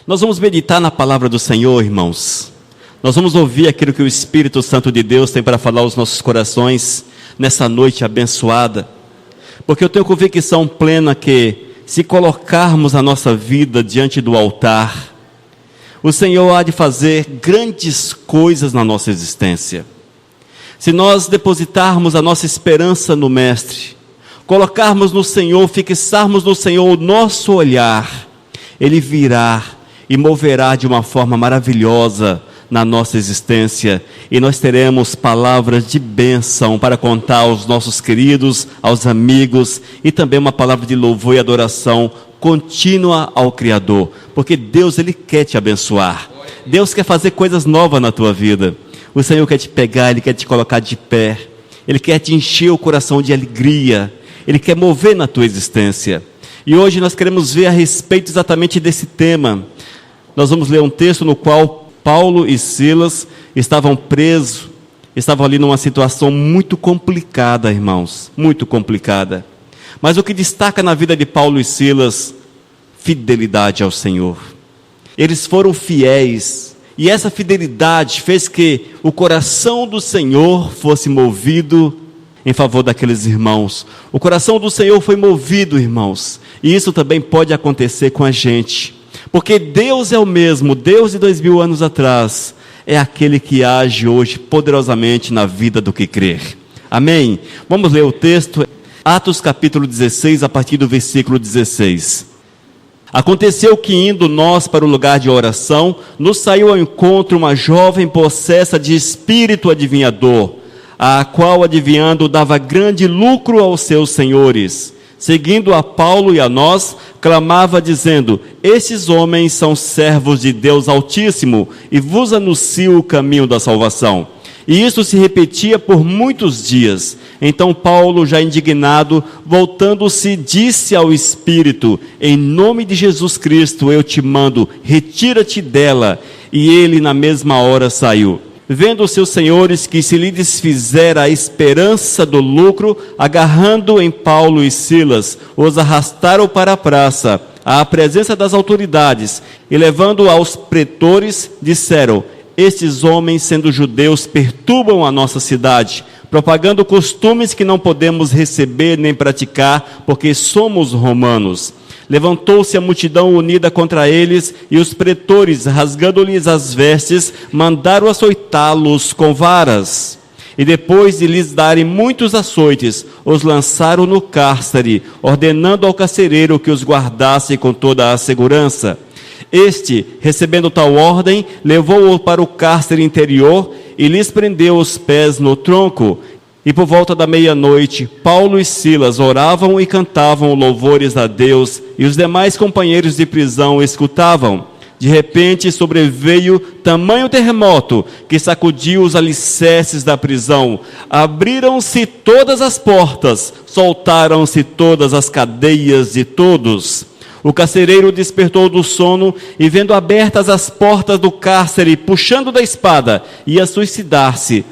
Nós vamos meditar na palavra do Senhor, irmãos. Nós vamos ouvir aquilo que o Espírito Santo de Deus tem para falar aos nossos corações nessa noite abençoada. Porque eu tenho convicção plena que, se colocarmos a nossa vida diante do altar, o Senhor há de fazer grandes coisas na nossa existência. Se nós depositarmos a nossa esperança no Mestre, colocarmos no Senhor, fixarmos no Senhor o nosso olhar, Ele virá e moverá de uma forma maravilhosa na nossa existência, e nós teremos palavras de bênção para contar aos nossos queridos, aos amigos, e também uma palavra de louvor e adoração contínua ao Criador, porque Deus, Ele quer te abençoar, Deus quer fazer coisas novas na tua vida. O Senhor quer te pegar, Ele quer te colocar de pé, Ele quer te encher o coração de alegria, Ele quer mover na tua existência. E hoje nós queremos ver a respeito exatamente desse tema. Nós vamos ler um texto no qual Paulo e Silas estavam presos, estavam ali numa situação muito complicada, irmãos, muito complicada. Mas o que destaca na vida de Paulo e Silas? Fidelidade ao Senhor. Eles foram fiéis, e essa fidelidade fez que o coração do Senhor fosse movido em favor daqueles irmãos. O coração do Senhor foi movido, irmãos, e isso também pode acontecer com a gente. Porque Deus é o mesmo, Deus de 2000 anos atrás, é aquele que age hoje poderosamente na vida do que crer. Amém? Vamos ler o texto, Atos capítulo 16, a partir do versículo 16. Aconteceu que, indo nós para o lugar de oração, nos saiu ao encontro uma jovem possessa de espírito adivinhador, a qual, adivinhando, dava grande lucro aos seus senhores. Seguindo a Paulo e a nós, clamava dizendo: estes homens são servos de Deus Altíssimo, e vos anuncio o caminho da salvação. E isso se repetia por muitos dias. Então Paulo, já indignado, voltando-se, disse ao Espírito: em nome de Jesus Cristo eu te mando, retira-te dela. E ele na mesma hora saiu. Vendo os seus senhores que se lhe desfizera a esperança do lucro, agarrando em Paulo e Silas, os arrastaram para a praça, à presença das autoridades, e levando aos pretores, disseram: estes homens, sendo judeus, perturbam a nossa cidade, propagando costumes que não podemos receber nem praticar, porque somos romanos. Levantou-se a multidão unida contra eles, e os pretores, rasgando-lhes as vestes, mandaram açoitá-los com varas. E depois de lhes darem muitos açoites, os lançaram no cárcere, ordenando ao carcereiro que os guardasse com toda a segurança. Este, recebendo tal ordem, levou-o para o cárcere interior e lhes prendeu os pés no tronco. E por volta da meia-noite, Paulo e Silas oravam e cantavam louvores a Deus, e os demais companheiros de prisão escutavam. De repente sobreveio tamanho terremoto, que sacudiu os alicerces da prisão. Abriram-se todas as portas, soltaram-se todas as cadeias de todos. O carcereiro despertou do sono, e vendo abertas as portas do cárcere, puxando da espada, ia suicidar-se,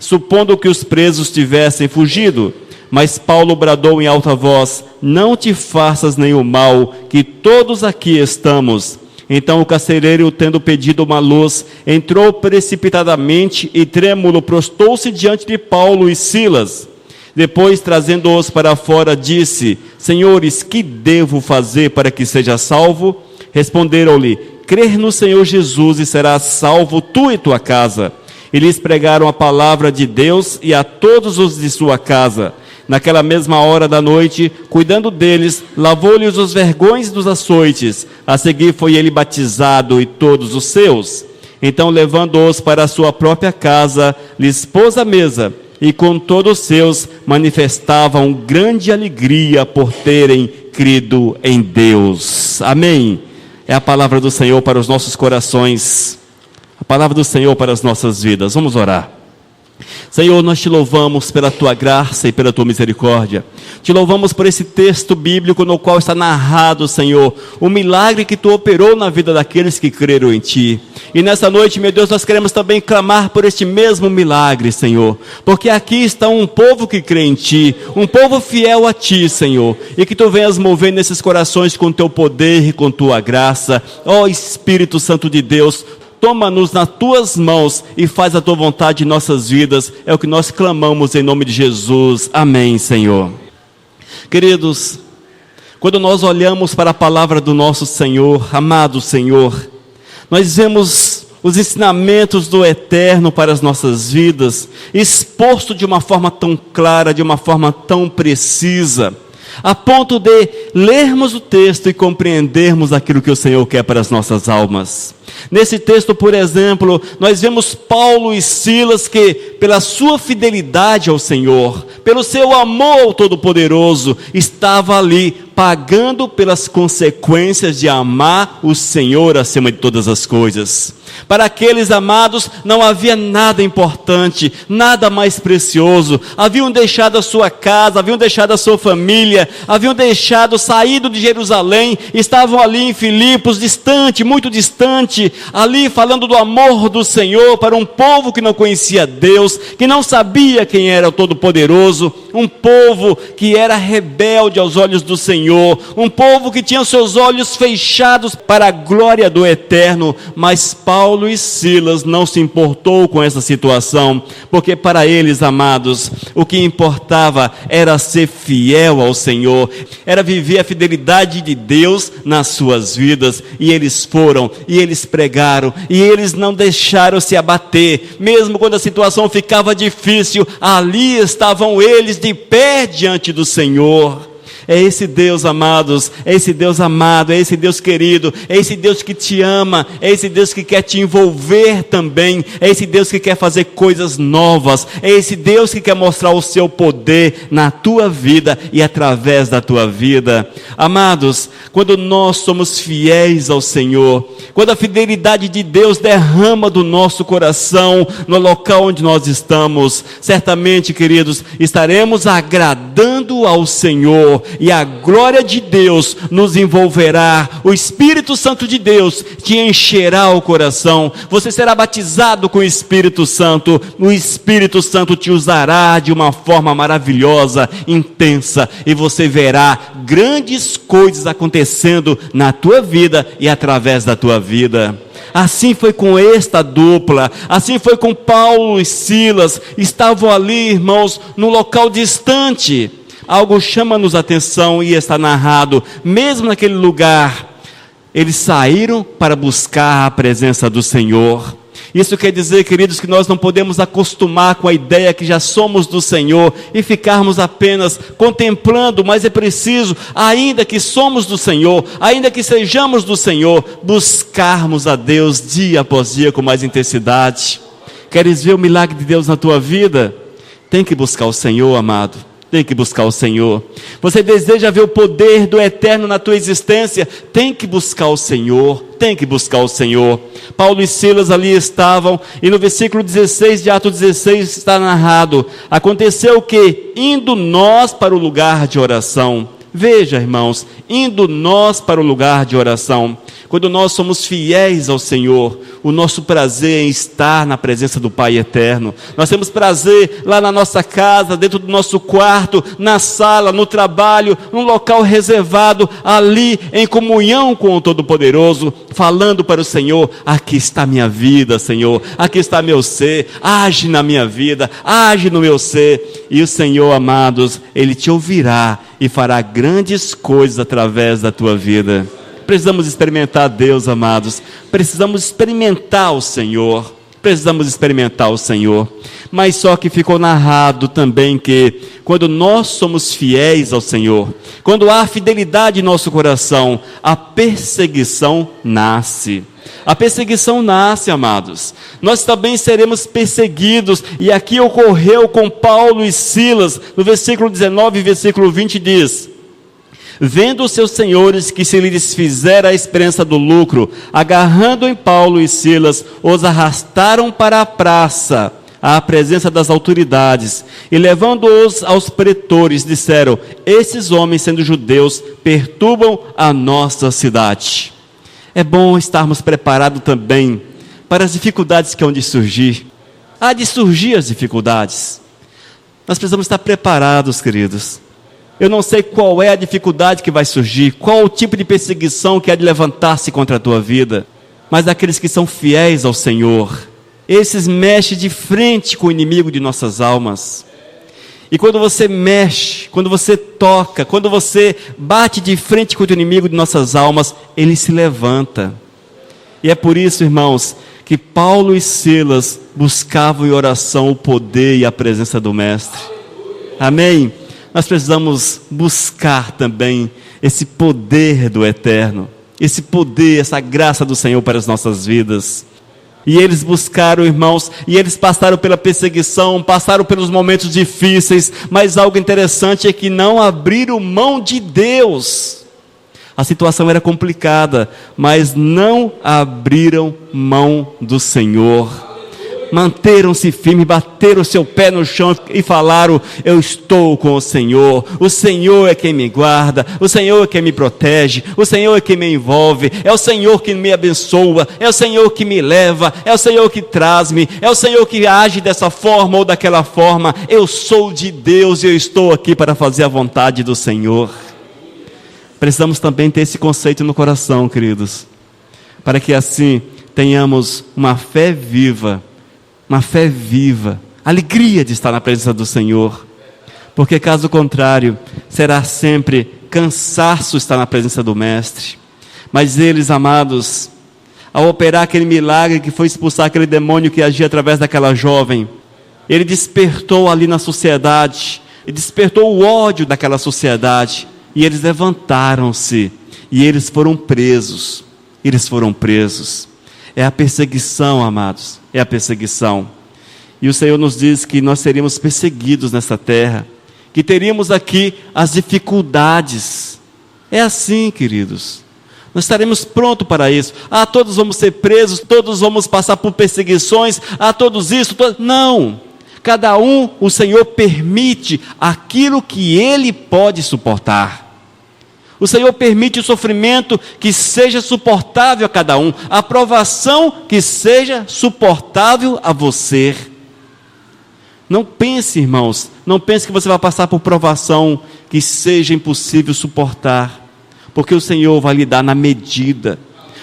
supondo que os presos tivessem fugido. Mas Paulo bradou em alta voz: não te faças nenhum mal, que todos aqui estamos. Então o carcereiro, tendo pedido uma luz, entrou precipitadamente e trêmulo prostou-se diante de Paulo e Silas. Depois, trazendo-os para fora, disse: senhores, que devo fazer para que seja salvo? Responderam-lhe: crer no Senhor Jesus e serás salvo tu e tua casa. E lhes pregaram a palavra de Deus e a todos os de sua casa. Naquela mesma hora da noite, cuidando deles, lavou-lhes os vergões dos açoites. A seguir foi ele batizado e todos os seus. Então, levando-os para a sua própria casa, lhes pôs a mesa, e com todos os seus manifestavam grande alegria por terem crido em Deus. Amém. É a palavra do Senhor para os nossos corações. A palavra do Senhor para as nossas vidas. Vamos orar. Senhor, nós te louvamos pela tua graça e pela tua misericórdia. Te louvamos por esse texto bíblico no qual está narrado, Senhor, o milagre que tu operou na vida daqueles que creram em ti. E nessa noite, meu Deus, nós queremos também clamar por este mesmo milagre, Senhor, porque aqui está um povo que crê em ti, um povo fiel a ti, Senhor, e que tu venhas mover nesses corações com teu poder e com tua graça. Ó Espírito Santo de Deus, toma-nos nas tuas mãos e faz a tua vontade em nossas vidas. É o que nós clamamos em nome de Jesus. Amém, Senhor. Queridos, quando nós olhamos para a palavra do nosso Senhor, amado Senhor, nós vemos os ensinamentos do Eterno para as nossas vidas, exposto de uma forma tão clara, de uma forma tão precisa, a ponto de lermos o texto e compreendermos aquilo que o Senhor quer para as nossas almas. Nesse texto, por exemplo, nós vemos Paulo e Silas que, pela sua fidelidade ao Senhor, pelo seu amor ao Todo-Poderoso, estava ali pagando pelas consequências de amar o Senhor acima de todas as coisas. Para aqueles amados não havia nada importante, nada mais precioso. Haviam deixado a sua casa, haviam deixado a sua família, haviam saído de Jerusalém, estavam ali em Filipos, distante, muito distante, ali falando do amor do Senhor para um povo que não conhecia Deus, que não sabia quem era o Todo-Poderoso, um povo que era rebelde aos olhos do Senhor, um povo que tinha seus olhos fechados para a glória do Eterno. Mas Paulo e Silas não se importou com essa situação, porque para eles, amados, o que importava era ser fiel ao Senhor, era viver a fidelidade de Deus nas suas vidas. E eles foram, e eles pregaram, e eles não deixaram se abater, mesmo quando a situação ficava difícil, ali estavam eles de pé diante do Senhor. É esse Deus, amados, é esse Deus amado, é esse Deus querido, é esse Deus que te ama, é esse Deus que quer te envolver também, é esse Deus que quer fazer coisas novas, é esse Deus que quer mostrar o seu poder na tua vida e através da tua vida. Amados, quando nós somos fiéis ao Senhor, quando a fidelidade de Deus derrama do nosso coração no local onde nós estamos, certamente, queridos, estaremos agradando ao Senhor, e a glória de Deus nos envolverá. O Espírito Santo de Deus te encherá o coração. Você será batizado com o Espírito Santo. O Espírito Santo te usará de uma forma maravilhosa, intensa, e você verá grandes coisas acontecendo na tua vida e através da tua vida. Assim foi com esta dupla, assim foi com Paulo e Silas. Estavam ali, irmãos, num local distante. Algo chama-nos a atenção e está narrado, mesmo naquele lugar, eles saíram para buscar a presença do Senhor. Isso quer dizer, queridos, que nós não podemos acostumar com a ideia que já somos do Senhor e ficarmos apenas contemplando, mas é preciso, ainda que somos do Senhor, ainda que sejamos do Senhor, buscarmos a Deus dia após dia com mais intensidade. Queres ver o milagre de Deus na tua vida? Tem que buscar o Senhor, amado. Tem que buscar o Senhor. Você deseja ver o poder do Eterno na tua existência? Tem que buscar o Senhor. Tem que buscar o Senhor. Paulo e Silas ali estavam, e no versículo 16 de Atos 16 está narrado: aconteceu que, indo nós para o lugar de oração. Veja, irmãos, indo nós para o lugar de oração. Quando nós somos fiéis ao Senhor, o nosso prazer é estar na presença do Pai Eterno. Nós temos prazer lá na nossa casa, dentro do nosso quarto, na sala, no trabalho, num local reservado, ali em comunhão com o Todo-Poderoso, falando para o Senhor: aqui está minha vida, Senhor, aqui está meu ser, age na minha vida, age no meu ser. E o Senhor, amados, Ele te ouvirá e fará grandes coisas através da tua vida. Precisamos experimentar Deus, amados. Precisamos experimentar o Senhor. Precisamos experimentar o Senhor. Mas só que ficou narrado também que quando nós somos fiéis ao Senhor, quando há fidelidade em nosso coração, a perseguição nasce. A perseguição nasce, amados. Nós também seremos perseguidos. E aqui ocorreu com Paulo e Silas. No versículo 19 e versículo 20 diz: vendo os seus senhores que se lhes fizera a esperança do lucro, agarrando em Paulo e Silas, os arrastaram para a praça, à presença das autoridades e, levando-os aos pretores, disseram: esses homens, sendo judeus, perturbam a nossa cidade. É bom estarmos preparados também para as dificuldades que hão de surgir. Há de surgir as dificuldades. Nós precisamos estar preparados, queridos. Eu não sei qual é a dificuldade que vai surgir, qual o tipo de perseguição que há de levantar-se contra a tua vida, mas aqueles que são fiéis ao Senhor, esses mexem de frente com o inimigo de nossas almas. E quando você mexe, quando você toca, quando você bate de frente com o inimigo de nossas almas, ele se levanta. E é por isso, irmãos, que Paulo e Silas buscavam em oração o poder e a presença do Mestre. Amém? Nós precisamos buscar também esse poder do Eterno, esse poder, essa graça do Senhor para as nossas vidas. E eles buscaram, irmãos, e eles passaram pela perseguição, passaram pelos momentos difíceis, mas algo interessante é que não abriram mão de Deus. A situação era complicada, mas não abriram mão do Senhor. Manteram-se firmes, bateram o seu pé no chão e falaram: eu estou com o Senhor é quem me guarda, o Senhor é quem me protege, o Senhor é quem me envolve, é o Senhor que me abençoa, é o Senhor que me leva, é o Senhor que traz-me, é o Senhor que age dessa forma ou daquela forma. Eu sou de Deus e eu estou aqui para fazer a vontade do Senhor. Precisamos também ter esse conceito no coração, queridos, para que assim tenhamos uma fé viva, alegria de estar na presença do Senhor, porque caso contrário, será sempre cansaço estar na presença do Mestre. Mas eles, amados, ao operar aquele milagre que foi expulsar aquele demônio que agia através daquela jovem, ele despertou ali na sociedade, e despertou o ódio daquela sociedade, e eles levantaram-se, e eles foram presos. É a perseguição, amados, é a perseguição. E o Senhor nos diz que nós seríamos perseguidos nessa terra, que teríamos aqui as dificuldades. É assim, queridos, nós estaremos prontos para isso. Todos vamos ser presos, todos vamos passar por perseguições, todos isso, não. Cada um, o Senhor permite aquilo que Ele pode suportar. O Senhor permite o sofrimento que seja suportável a cada um, a provação que seja suportável a você. Não pense, irmãos, não pense que você vai passar por provação que seja impossível suportar, porque o Senhor vai lhe dar na medida.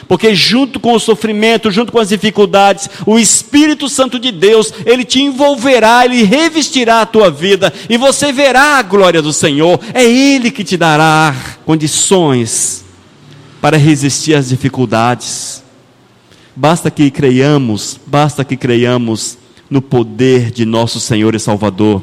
Porque junto com o sofrimento, junto com as dificuldades, o Espírito Santo de Deus, Ele te envolverá, Ele revestirá a tua vida, e você verá a glória do Senhor. É Ele que te dará condições para resistir às dificuldades. Basta que creiamos no poder de nosso Senhor e Salvador.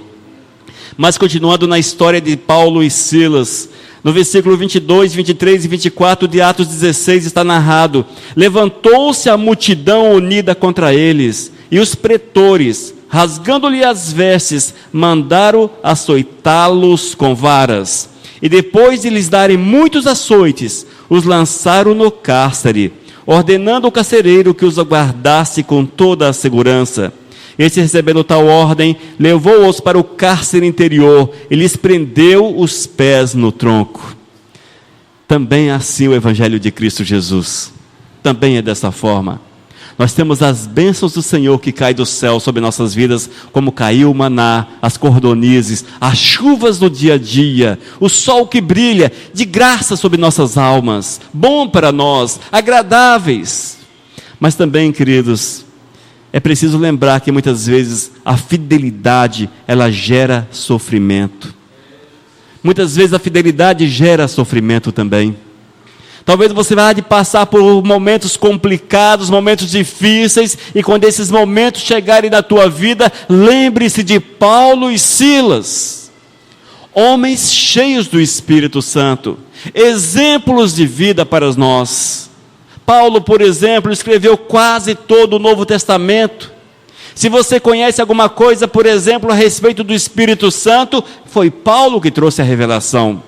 Mas continuando na história de Paulo e Silas, no versículo 22, 23 e 24 de Atos 16 está narrado: levantou-se a multidão unida contra eles, e os pretores, rasgando-lhe as vestes, mandaram açoitá-los com varas. E depois de lhes darem muitos açoites, os lançaram no cárcere, ordenando ao carcereiro que os aguardasse com toda a segurança. Este, recebendo tal ordem, levou-os para o cárcere interior e lhes prendeu os pés no tronco. Também assim o Evangelho de Cristo Jesus, também é dessa forma. Nós temos as bênçãos do Senhor que caem do céu sobre nossas vidas, como caiu o maná, as cordonizes, as chuvas do dia a dia, o sol que brilha de graça sobre nossas almas, bom para nós, agradáveis. Mas também, queridos, é preciso lembrar que muitas vezes a fidelidade, ela gera sofrimento. Muitas vezes a fidelidade gera sofrimento também. Talvez você vá de passar por momentos complicados, momentos difíceis, e quando esses momentos chegarem na tua vida, lembre-se de Paulo e Silas, homens cheios do Espírito Santo, exemplos de vida para nós. Paulo, por exemplo, escreveu quase todo o Novo Testamento. Se você conhece alguma coisa, por exemplo, a respeito do Espírito Santo, foi Paulo que trouxe a revelação.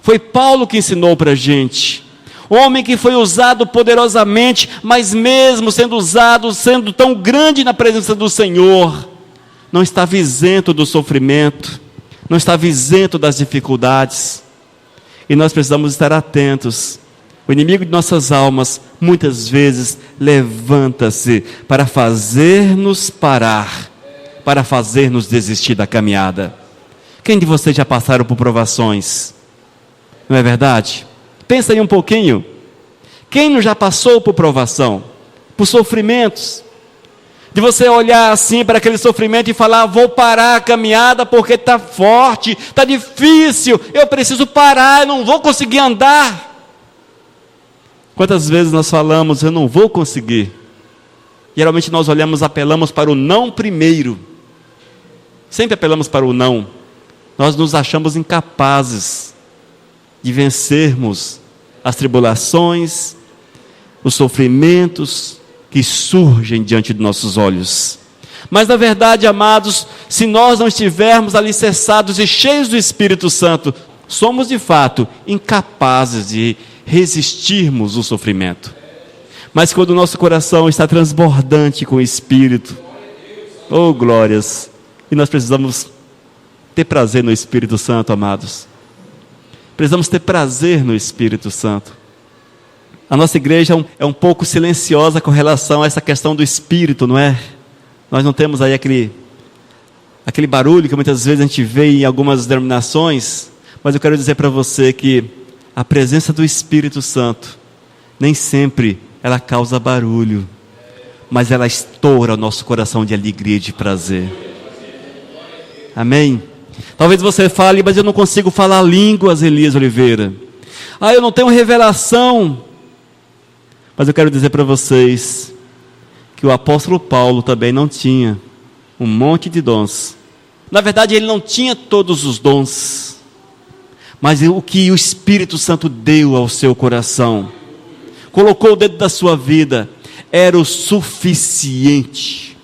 Foi Paulo que ensinou para a gente. Homem que foi usado poderosamente, mas mesmo sendo usado, sendo tão grande na presença do Senhor, não estava isento do sofrimento, não estava isento das dificuldades. E nós precisamos estar atentos. O inimigo de nossas almas, muitas vezes, levanta-se para fazer-nos parar, para fazer-nos desistir da caminhada. Quem de vocês já passaram por provações? Não é verdade? Pensa aí um pouquinho. Quem não já passou por provação? Por sofrimentos? De você olhar assim para aquele sofrimento e falar: vou parar a caminhada porque está forte, está difícil, eu preciso parar, eu não vou conseguir andar. Quantas vezes nós falamos: eu não vou conseguir? Geralmente nós olhamos, apelamos para o não primeiro. Sempre apelamos para o não. Nós nos achamos incapazes de vencermos as tribulações, os sofrimentos que surgem diante de nossos olhos. Mas na verdade, amados, se nós não estivermos alicerçados e cheios do Espírito Santo, somos de fato incapazes de resistirmos o sofrimento. Mas quando o nosso coração está transbordante com o Espírito, oh glórias, e nós precisamos ter prazer no Espírito Santo, amados. Precisamos ter prazer no Espírito Santo. A nossa igreja é um pouco silenciosa com relação a essa questão do Espírito, não é? Nós não temos aí aquele barulho que muitas vezes a gente vê em algumas denominações, mas eu quero dizer para você que a presença do Espírito Santo, nem sempre ela causa barulho, mas ela estoura o nosso coração de alegria e de prazer. Amém? Talvez você fale: mas eu não consigo falar línguas, Elias Oliveira. Eu não tenho revelação. Mas eu quero dizer para vocês que o apóstolo Paulo também não tinha um monte de dons. Na verdade, ele não tinha todos os dons, mas o que o Espírito Santo deu ao seu coração, colocou dentro da sua vida, era o suficiente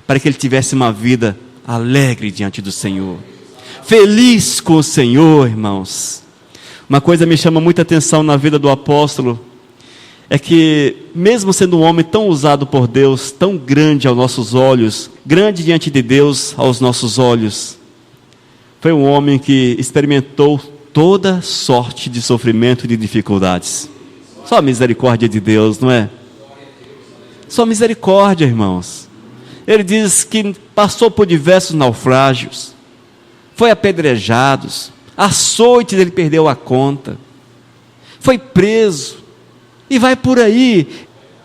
para que ele tivesse uma vida alegre diante do Senhor, feliz com o Senhor, irmãos. Uma coisa me chama muita atenção na vida do apóstolo, é que mesmo sendo um homem tão usado por Deus, tão grande aos nossos olhos, grande diante de Deus aos nossos olhos, foi um homem que experimentou toda sorte de sofrimento e de dificuldades. Só a misericórdia de Deus, não é? Só misericórdia, irmãos. Ele diz que passou por diversos naufrágios, foi apedrejado, açoites ele perdeu a conta, foi preso, e vai por aí.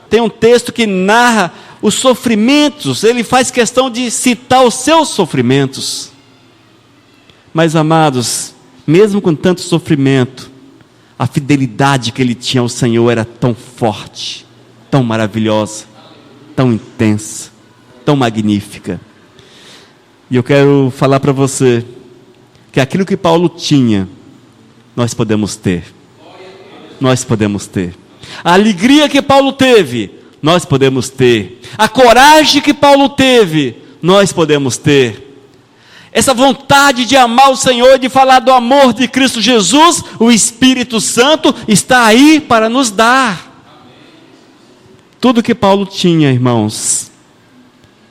Tem um texto que narra os sofrimentos, ele faz questão de citar os seus sofrimentos. Mas amados, mesmo com tanto sofrimento, a fidelidade que ele tinha ao Senhor era tão forte, tão maravilhosa, tão intensa, tão magnífica. E eu quero falar para você que aquilo que Paulo tinha, nós podemos ter. Nós podemos ter. A alegria que Paulo teve, nós podemos ter. A coragem que Paulo teve, nós podemos ter. Essa vontade de amar o Senhor, de falar do amor de Cristo Jesus, o Espírito Santo está aí para nos dar. Tudo que Paulo tinha, irmãos,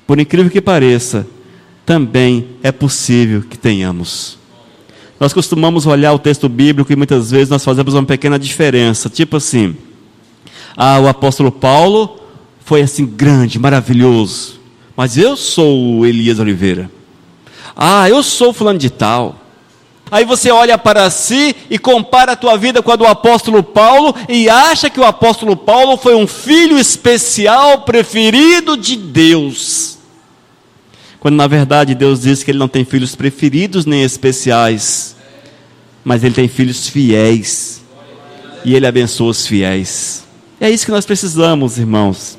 por incrível que pareça, também é possível que tenhamos. Nós costumamos olhar o texto bíblico e muitas vezes nós fazemos uma pequena diferença, tipo assim: o apóstolo Paulo foi assim grande, maravilhoso, mas eu sou o Elias Oliveira. Eu sou fulano de tal. Aí você olha para si e compara a tua vida com a do apóstolo Paulo e acha que o apóstolo Paulo foi um filho especial, preferido de Deus, quando na verdade Deus diz que ele não tem filhos preferidos nem especiais, mas ele tem filhos fiéis, e ele abençoa os fiéis. É isso que nós precisamos, irmãos,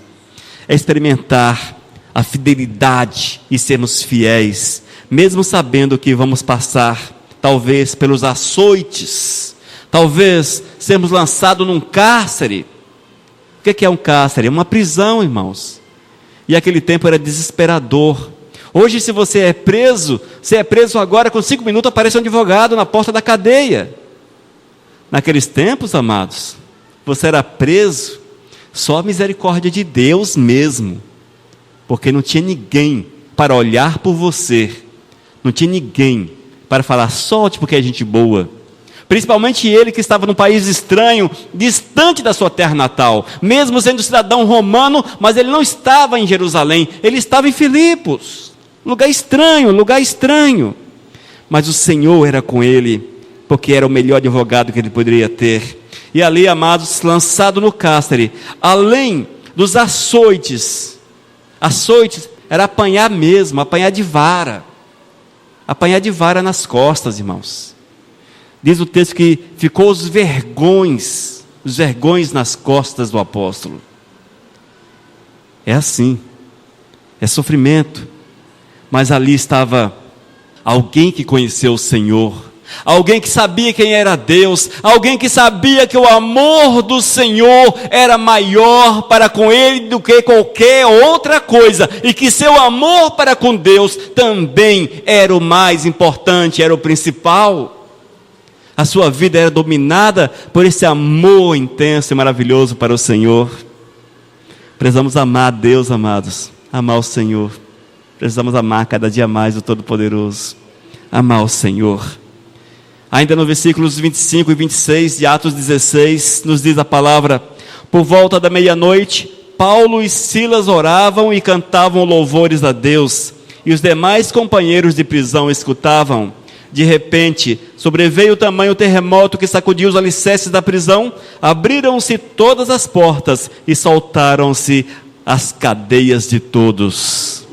é experimentar a fidelidade e sermos fiéis, mesmo sabendo que vamos passar, talvez pelos açoites, talvez sermos lançados num cárcere. O que é um cárcere? É uma prisão, irmãos, e aquele tempo era desesperador. Hoje, se você é preso agora, com 5 minutos aparece um advogado na porta da cadeia. Naqueles tempos, amados, você era preso, só a misericórdia de Deus mesmo, porque não tinha ninguém para olhar por você, não tinha ninguém para falar, solte porque é gente boa. Principalmente ele que estava num país estranho, distante da sua terra natal, mesmo sendo cidadão romano, mas ele não estava em Jerusalém, ele estava em Filipos, lugar estranho, mas o Senhor era com ele, porque era o melhor advogado que ele poderia ter. E ali, amados, lançado no cárcere, além dos açoites era apanhar mesmo, apanhar de vara nas costas, irmãos. Diz o texto que ficou os vergões nas costas do apóstolo. É assim, é sofrimento, mas ali estava alguém que conheceu o Senhor, alguém que sabia quem era Deus, alguém que sabia que o amor do Senhor era maior para com ele do que qualquer outra coisa, e que seu amor para com Deus também era o mais importante, era o principal. A sua vida era dominada por esse amor intenso e maravilhoso para o Senhor. Precisamos amar a Deus, amados, amar o Senhor. Precisamos amar cada dia mais o Todo-Poderoso, amar o Senhor. Ainda no versículos 25 e 26 de Atos 16, nos diz a palavra: por volta da meia-noite, Paulo e Silas oravam e cantavam louvores a Deus, e os demais companheiros de prisão escutavam. De repente, sobreveio tamanho terremoto que sacudiu os alicerces da prisão, abriram-se todas as portas e soltaram-se as cadeias de todos.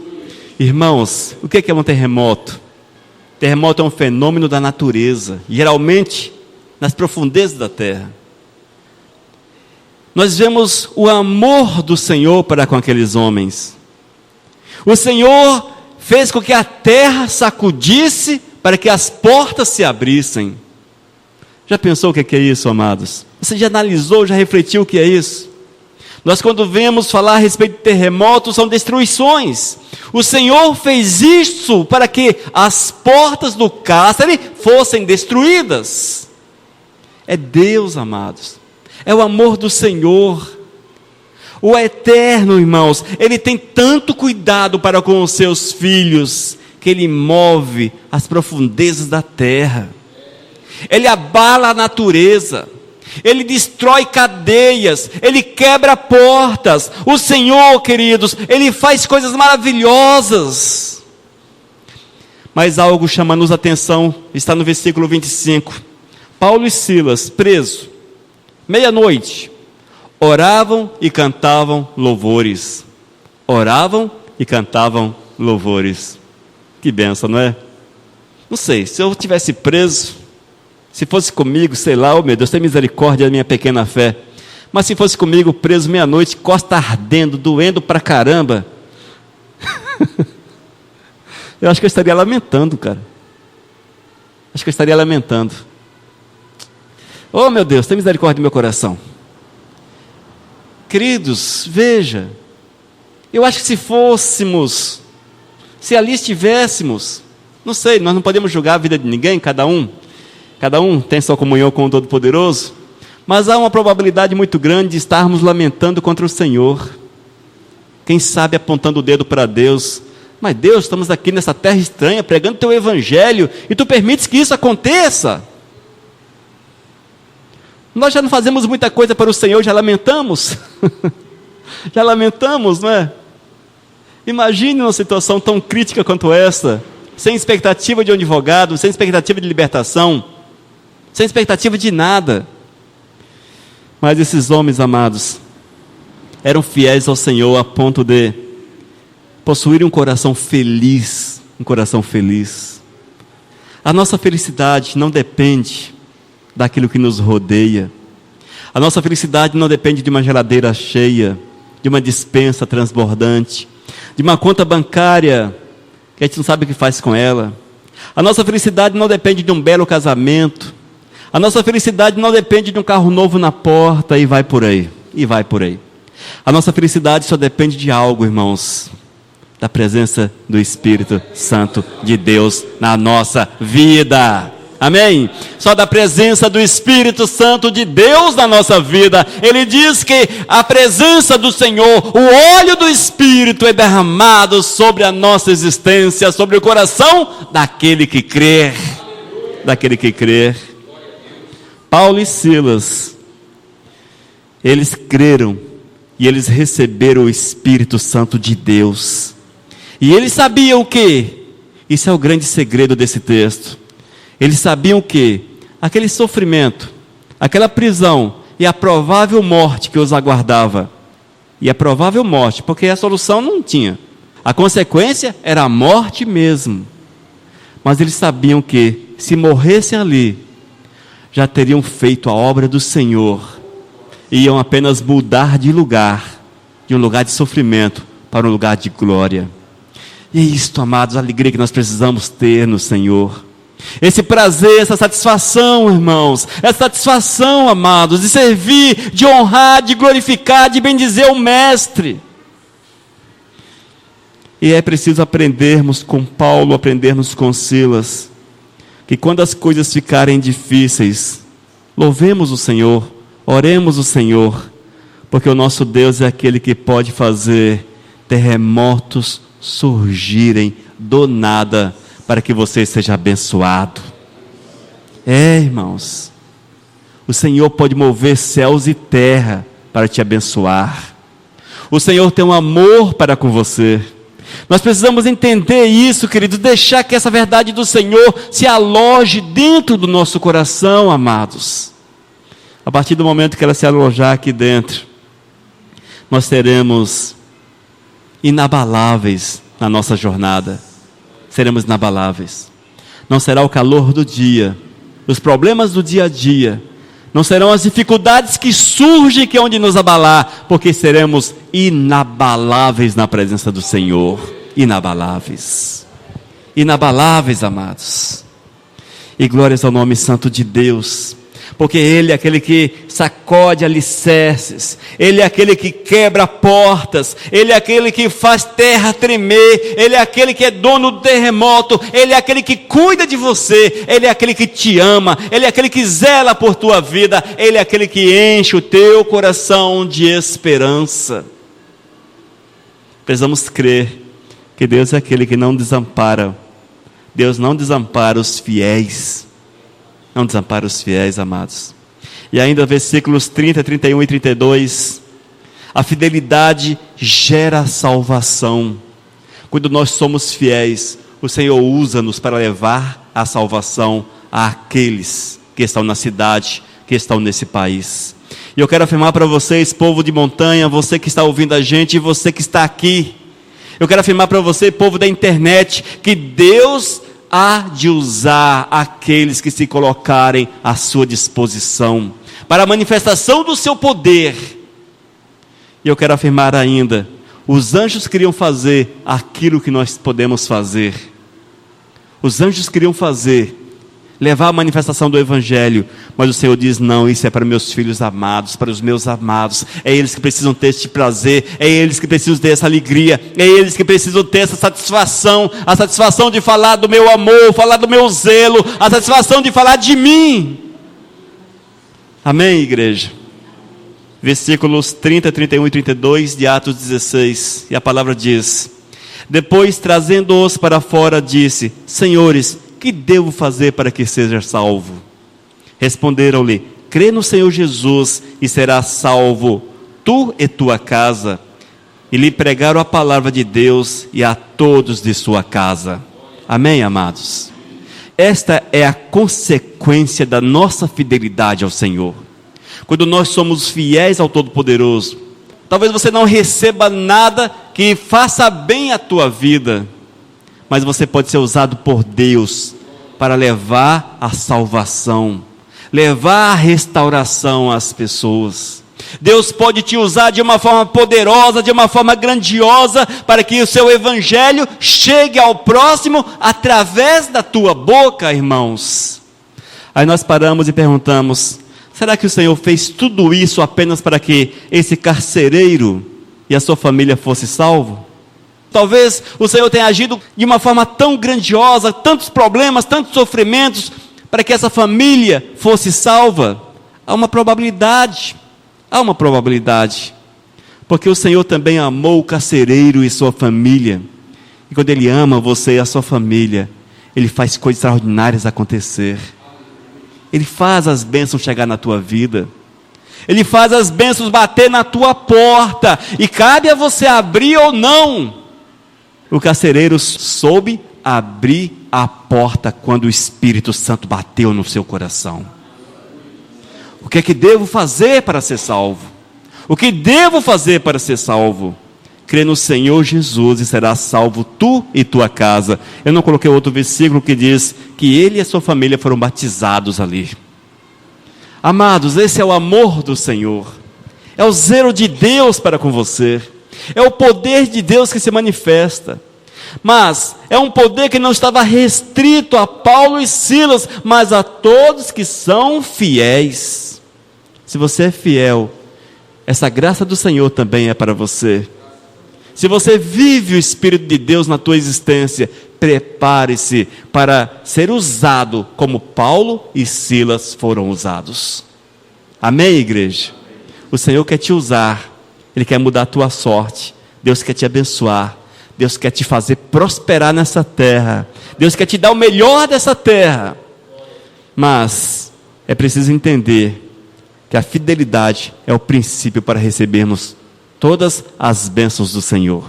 Irmãos, o que é um terremoto? Terremoto é um fenômeno da natureza, geralmente nas profundezas da terra. Nós vemos o amor do Senhor para com aqueles homens. O Senhor fez com que a terra sacudisse para que as portas se abrissem. Já pensou o que é isso, amados? Você já analisou, já refletiu o que é isso? Nós, quando vemos falar a respeito de terremotos, são destruições. O Senhor fez isso para que as portas do cárcere fossem destruídas. É Deus, amados. É o amor do Senhor. O Eterno, irmãos, Ele tem tanto cuidado para com os seus filhos, que Ele move as profundezas da terra, Ele abala a natureza, Ele destrói cadeias, Ele quebra portas. O Senhor, queridos, Ele faz coisas maravilhosas. Mas algo chama-nos a atenção, está no versículo 25. Paulo e Silas, presos, meia-noite, oravam e cantavam louvores. Oravam e cantavam louvores. Que bênção, não é? Não sei, se eu tivesse preso, se fosse comigo, sei lá, oh meu Deus, tem misericórdia da minha pequena fé. Mas se fosse comigo, preso meia-noite, costa ardendo, doendo pra caramba, eu acho que eu estaria lamentando, cara. Acho que eu estaria lamentando. Oh meu Deus, tem misericórdia do meu coração. Queridos, veja, eu acho que se ali estivéssemos, não sei, nós não podemos julgar a vida de ninguém, cada um tem sua comunhão com o Todo-Poderoso, mas há uma probabilidade muito grande de estarmos lamentando contra o Senhor, quem sabe apontando o dedo para Deus. Mas Deus, estamos aqui nessa terra estranha, pregando teu evangelho, e tu permites que isso aconteça? Nós já não fazemos muita coisa para o Senhor, já lamentamos, não é? Imagine uma situação tão crítica quanto essa, sem expectativa de um advogado, sem expectativa de libertação, sem expectativa de nada. Mas esses homens, amados, eram fiéis ao Senhor a ponto de possuírem um coração feliz, A nossa felicidade não depende daquilo que nos rodeia. A nossa felicidade não depende de uma geladeira cheia, de uma despensa transbordante, de uma conta bancária que a gente não sabe o que faz com ela. A nossa felicidade não depende de um belo casamento. A nossa felicidade não depende de um carro novo na porta, e vai por aí. A nossa felicidade só depende de algo, irmãos: da presença do Espírito Santo de Deus na nossa vida. Amém? Só da presença do Espírito Santo de Deus na nossa vida. Ele diz que a presença do Senhor, o óleo do Espírito é derramado sobre a nossa existência, sobre o coração daquele que crê. Daquele que crê. Paulo e Silas, eles creram e eles receberam o Espírito Santo de Deus. E eles sabiam o quê? Isso é o grande segredo desse texto. Eles sabiam que aquele sofrimento, aquela prisão e a provável morte que os aguardava, e a provável morte, porque a solução não tinha, a consequência era a morte mesmo, mas eles sabiam que se morressem ali, já teriam feito a obra do Senhor, e iam apenas mudar de lugar, de um lugar de sofrimento para um lugar de glória. E é isto, amados, a alegria que nós precisamos ter no Senhor. Esse prazer, essa satisfação, irmãos, essa satisfação, amados, de servir, de honrar, de glorificar, de bendizer o Mestre. E é preciso aprendermos com Paulo, aprendermos com Silas, que quando as coisas ficarem difíceis, louvemos o Senhor, oremos o Senhor, porque o nosso Deus é aquele que pode fazer terremotos surgirem do nada, para que você seja abençoado. Irmãos, o Senhor pode mover céus e terra para te abençoar. O Senhor tem um amor para com você. Nós precisamos entender isso, queridos, deixar que essa verdade do Senhor se aloje dentro do nosso coração, amados. A partir do momento que ela se alojar aqui dentro, nós seremos inabaláveis na nossa jornada. Seremos inabaláveis. Não será o calor do dia, os problemas do dia a dia, não serão as dificuldades que surgem que é onde nos abalar, porque seremos inabaláveis na presença do Senhor. Inabaláveis. Inabaláveis, amados. E glórias ao nome santo de Deus. Porque Ele é aquele que sacode alicerces, Ele é aquele que quebra portas, Ele é aquele que faz terra tremer, Ele é aquele que é dono do terremoto, Ele é aquele que cuida de você, Ele é aquele que te ama, Ele é aquele que zela por tua vida, Ele é aquele que enche o teu coração de esperança. Precisamos crer que Deus é aquele que não desampara. Deus não desampara os fiéis. Não desampara os fiéis, amados. E ainda versículos 30, 31 e 32. A fidelidade gera salvação. Quando nós somos fiéis, o Senhor usa-nos para levar a salvação àqueles que estão na cidade, que estão nesse país. E eu quero afirmar para vocês, povo de montanha, você que está ouvindo a gente e você que está aqui. Eu quero afirmar para você, povo da internet, que Deus há de usar aqueles que se colocarem à sua disposição para a manifestação do seu poder. E eu quero afirmar ainda, os anjos queriam fazer aquilo que nós podemos fazer. Os anjos queriam fazer, levar a manifestação do Evangelho, mas o Senhor diz, não, isso é para meus filhos amados, para os meus amados, é eles que precisam ter este prazer, é eles que precisam ter essa alegria, é eles que precisam ter essa satisfação, a satisfação de falar do meu amor, falar do meu zelo, a satisfação de falar de mim. Amém, igreja? Versículos 30, 31 e 32 de Atos 16, e a palavra diz, depois trazendo-os para fora disse, senhores, que devo fazer para que seja salvo? Responderam-lhe, crê no Senhor Jesus e serás salvo, tu e tua casa. E lhe pregaram a palavra de Deus e a todos de sua casa. Amém, amados? Esta é a consequência da nossa fidelidade ao Senhor. Quando nós somos fiéis ao Todo-Poderoso, talvez você não receba nada que faça bem a tua vida, mas você pode ser usado por Deus para levar a salvação, levar a restauração às pessoas. Deus pode te usar de uma forma poderosa, de uma forma grandiosa, para que o seu evangelho chegue ao próximo através da tua boca, irmãos. Aí nós paramos e perguntamos, será que o Senhor fez tudo isso apenas para que esse carcereiro e a sua família fosse salvo? Talvez o Senhor tenha agido de uma forma tão grandiosa, tantos problemas, tantos sofrimentos, para que essa família fosse salva? Há uma probabilidade, porque o Senhor também amou o carcereiro e sua família, e quando Ele ama você e a sua família, Ele faz coisas extraordinárias acontecer. Ele faz as bênçãos chegar na tua vida, Ele faz as bênçãos bater na tua porta, e cabe a você abrir ou não. O carcereiro soube abrir a porta quando o Espírito Santo bateu no seu coração. O que é que devo fazer para ser salvo? O que devo fazer para ser salvo? Crê no Senhor Jesus e serás salvo tu e tua casa. Eu não coloquei outro versículo que diz que ele e a sua família foram batizados ali. Amados, esse é o amor do Senhor, é o zelo de Deus para com você, é o poder de Deus que se manifesta. Mas é um poder que não estava restrito a Paulo e Silas, mas a todos que são fiéis. Se você é fiel, essa graça do Senhor também é para você. Se você vive o Espírito de Deus na tua existência, prepare-se para ser usado como Paulo e Silas foram usados. Amém, igreja? O Senhor quer te usar, Ele quer mudar a tua sorte, Deus quer te abençoar, Deus quer te fazer prosperar nessa terra, Deus quer te dar o melhor dessa terra. Mas é preciso entender que a fidelidade é o princípio para recebermos todas as bênçãos do Senhor.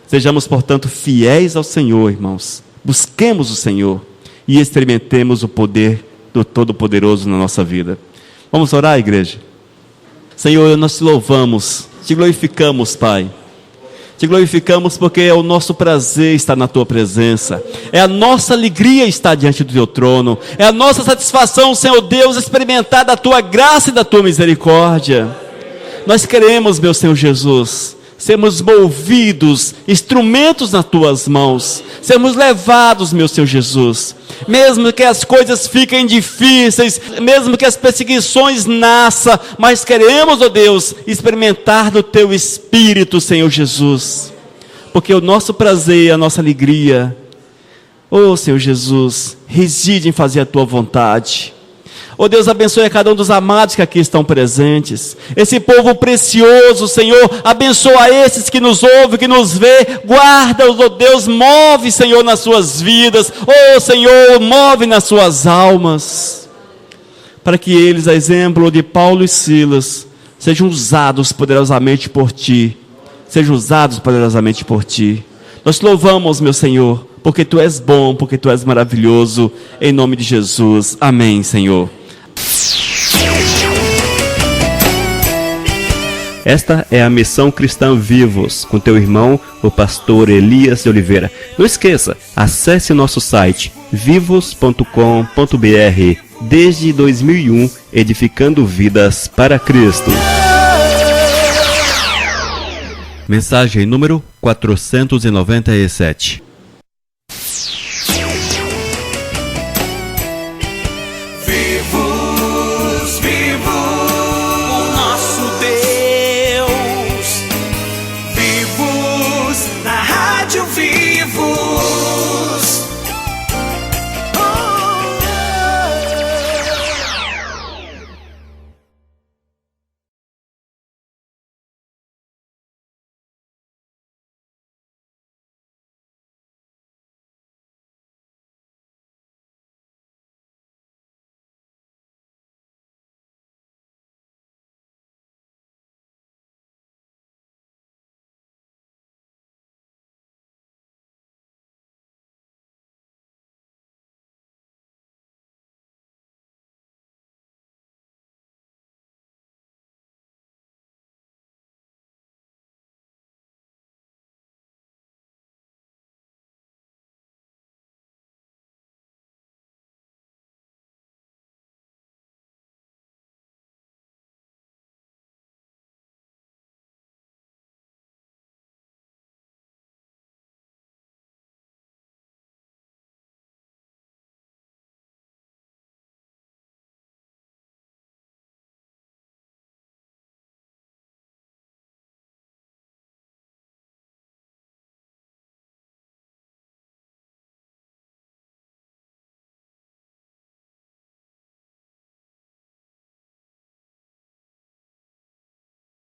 Sejamos, portanto, fiéis ao Senhor, irmãos. Busquemos o Senhor e experimentemos o poder do Todo-Poderoso na nossa vida. Vamos orar, igreja? Senhor, nós te louvamos, te glorificamos, Pai. Te glorificamos porque é o nosso prazer estar na tua presença, é a nossa alegria estar diante do teu trono, é a nossa satisfação, Senhor Deus, experimentar da tua graça e da tua misericórdia. Nós queremos, meu Senhor Jesus, sermos movidos, instrumentos nas tuas mãos, sermos levados, meu Senhor Jesus, mesmo que as coisas fiquem difíceis, mesmo que as perseguições nasçam, mas queremos, ó Deus, experimentar do teu Espírito, Senhor Jesus, porque o nosso prazer, a nossa alegria, ó Senhor Jesus, reside em fazer a tua vontade. Oh Deus, abençoe a cada um dos amados que aqui estão presentes, esse povo precioso, Senhor, abençoa esses que nos ouvem, que nos vê, guarda-os, oh Deus, move, Senhor, nas suas vidas, oh Senhor, move nas suas almas, para que eles, a exemplo de Paulo e Silas, sejam usados poderosamente por Ti, Nós te louvamos, meu Senhor, porque Tu és bom, porque Tu és maravilhoso, em nome de Jesus, amém, Senhor. Esta é a Missão Cristã Vivos, com teu irmão, o pastor Elias de Oliveira. Não esqueça, acesse nosso site vivos.com.br. Desde 2001, edificando vidas para Cristo. Mensagem número 497.